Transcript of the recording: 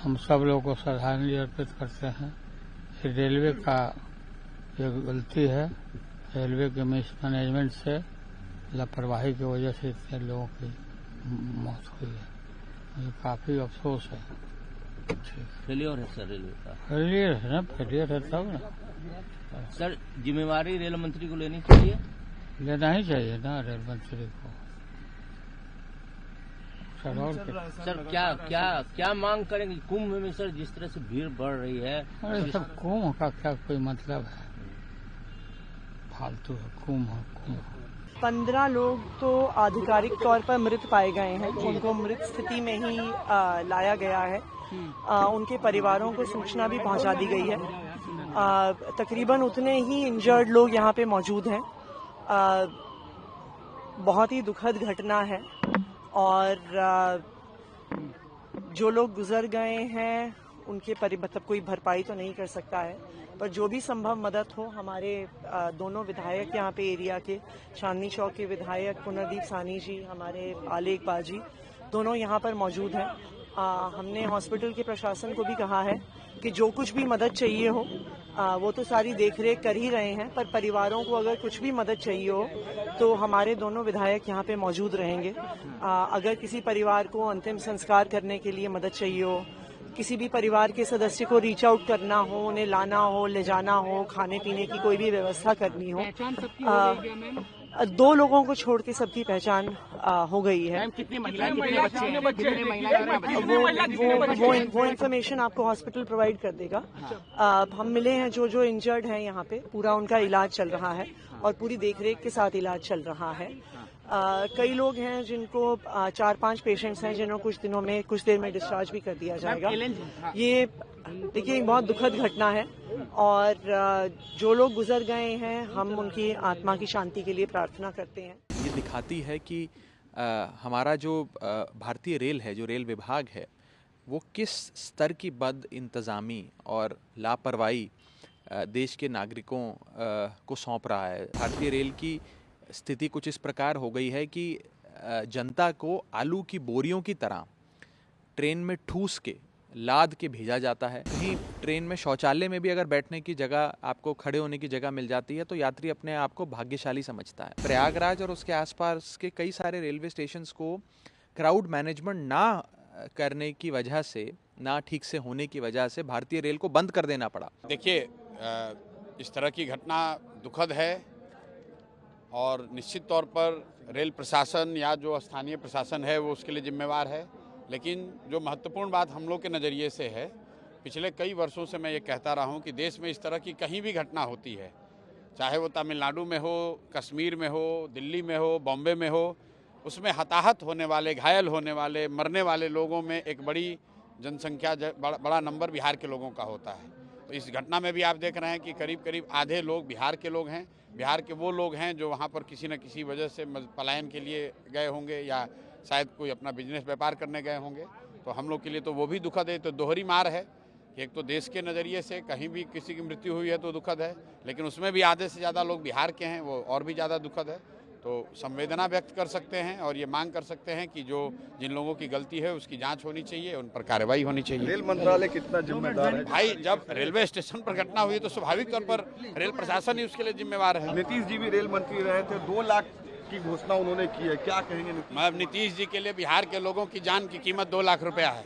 हम सब लोग को श्रद्धांजलि अर्पित करते हैं। रेलवे का ये गलती है, रेलवे के मैनेजमेंट से लापरवाही की वजह से इतने लोगों की मौत हुई है। मुझे काफी अफसोस है। फेलियर है सर रेलवे का। फेलियर है ना, फेलियर है तब ना सर। जिम्मेवारी रेल मंत्री को लेनी चाहिए, लेना ही चाहिए ना रेल मंत्री को। सर क्या मांग करेंगे कुंभ में सर, जिस तरह से भीड़ बढ़ रही है? अरे सब कुंभ का क्या कोई मतलब है, फालतू है कुंभ। 15 लोग तो आधिकारिक तौर पर मृत पाए गए हैं, उनको मृत स्थिति में ही लाया गया है। उनके परिवारों को सूचना भी पहुंचा दी गई है। तकरीबन उतने ही इंजर्ड लोग यहाँ पे मौजूद हैं। बहुत ही दुखद घटना है और जो लोग गुजर गए हैं उनके मतलब कोई भरपाई तो नहीं कर सकता है, पर जो भी संभव मदद हो। हमारे दोनों विधायक यहाँ पे एरिया के, चांदनी चौक के विधायक पुनर्दीप सानी जी, हमारे आले इकबाल जी, दोनों यहाँ पर मौजूद हैं। हमने हॉस्पिटल के प्रशासन को भी कहा है कि जो कुछ भी मदद चाहिए हो वो तो सारी देखरेख कर ही रहे हैं, पर परिवारों को अगर कुछ भी मदद चाहिए हो तो हमारे दोनों विधायक यहाँ पे मौजूद रहेंगे। अगर किसी परिवार को अंतिम संस्कार करने के लिए मदद चाहिए हो, किसी भी परिवार के सदस्य को रीच आउट करना हो, उन्हें लाना हो, ले जाना हो, खाने पीने की कोई भी व्यवस्था करनी हो, 2 लोगों को छोड़ के सबकी पहचान हो गई है। कितनी महिलाएं, कितने बच्चे हैं? वो इन्फॉर्मेशन आपको हॉस्पिटल प्रोवाइड कर देगा। हम मिले हैं जो इंजर्ड हैं यहाँ पे, पूरा उनका इलाज चल रहा है और पूरी देखरेख के साथ इलाज चल रहा है। कई लोग हैं जिनको 4-5 पेशेंट्स हैं जिन्हों कुछ देर में डिस्चार्ज भी कर दिया जाएगा। ये देखिए बहुत दुखद घटना है और जो लोग गुजर गए हैं हम उनकी आत्मा की शांति के लिए प्रार्थना करते हैं। ये दिखाती है कि हमारा जो भारतीय रेल है, जो रेल विभाग है, वो किस स्तर की बद इंतज़ामी और लापरवाही देश के नागरिकों को सौंप रहा है। भारतीय रेल की स्थिति कुछ इस प्रकार हो गई है कि जनता को आलू की बोरियों की तरह ट्रेन में ठूस के लाद के भेजा जाता है। कहीं ट्रेन में शौचालय में भी अगर बैठने की जगह, आपको खड़े होने की जगह मिल जाती है तो यात्री अपने आप को भाग्यशाली समझता है। प्रयागराज और उसके आसपास के कई सारे रेलवे स्टेशंस को क्राउड मैनेजमेंट ना करने की वजह से, ना ठीक से होने की वजह से भारतीय रेल को बंद कर देना पड़ा। देखिए, इस तरह की घटना दुखद है और निश्चित तौर पर रेल प्रशासन या जो स्थानीय प्रशासन है वो उसके लिए जिम्मेवार है। लेकिन जो महत्वपूर्ण बात हम लोग के नज़रिए से है, पिछले कई वर्षों से मैं ये कहता रहा हूँ कि देश में इस तरह की कहीं भी घटना होती है, चाहे वो तमिलनाडु में हो, कश्मीर में हो, दिल्ली में हो, बॉम्बे में हो, उसमें हताहत होने वाले, घायल होने वाले, मरने वाले लोगों में एक बड़ी जनसंख्या, बड़ा नंबर बिहार के लोगों का होता है। तो इस घटना में भी आप देख रहे हैं कि करीब आधे लोग बिहार के लोग हैं। बिहार के वो लोग हैं जो वहाँ पर किसी न किसी वजह से पलायन के लिए गए होंगे या शायद कोई अपना बिजनेस व्यापार करने गए होंगे। तो हम लोग के लिए तो वो भी दुखद है। तो दोहरी मार है, एक तो देश के नज़रिए से कहीं भी किसी की मृत्यु हुई है तो दुखद है, लेकिन उसमें भी आधे से ज़्यादा लोग बिहार के हैं, वो और भी ज़्यादा दुखद है। तो संवेदना व्यक्त कर सकते हैं और ये मांग कर सकते हैं कि जिन लोगों की गलती है उसकी जांच होनी चाहिए, उन पर कार्रवाई होनी चाहिए। रेल मंत्रालय कितना जिम्मेदार है? भाई, जब रेलवे स्टेशन पर घटना हुई तो स्वाभाविक तौर पर रेल प्रशासन ही उसके लिए जिम्मेवार है। नीतीश जी भी रेल मंत्री रहे थे, 2 लाख की घोषणा उन्होंने की है, क्या कहेंगे? नीतीश जी के लिए बिहार के लोगों की जान की कीमत 2 लाख रुपया है।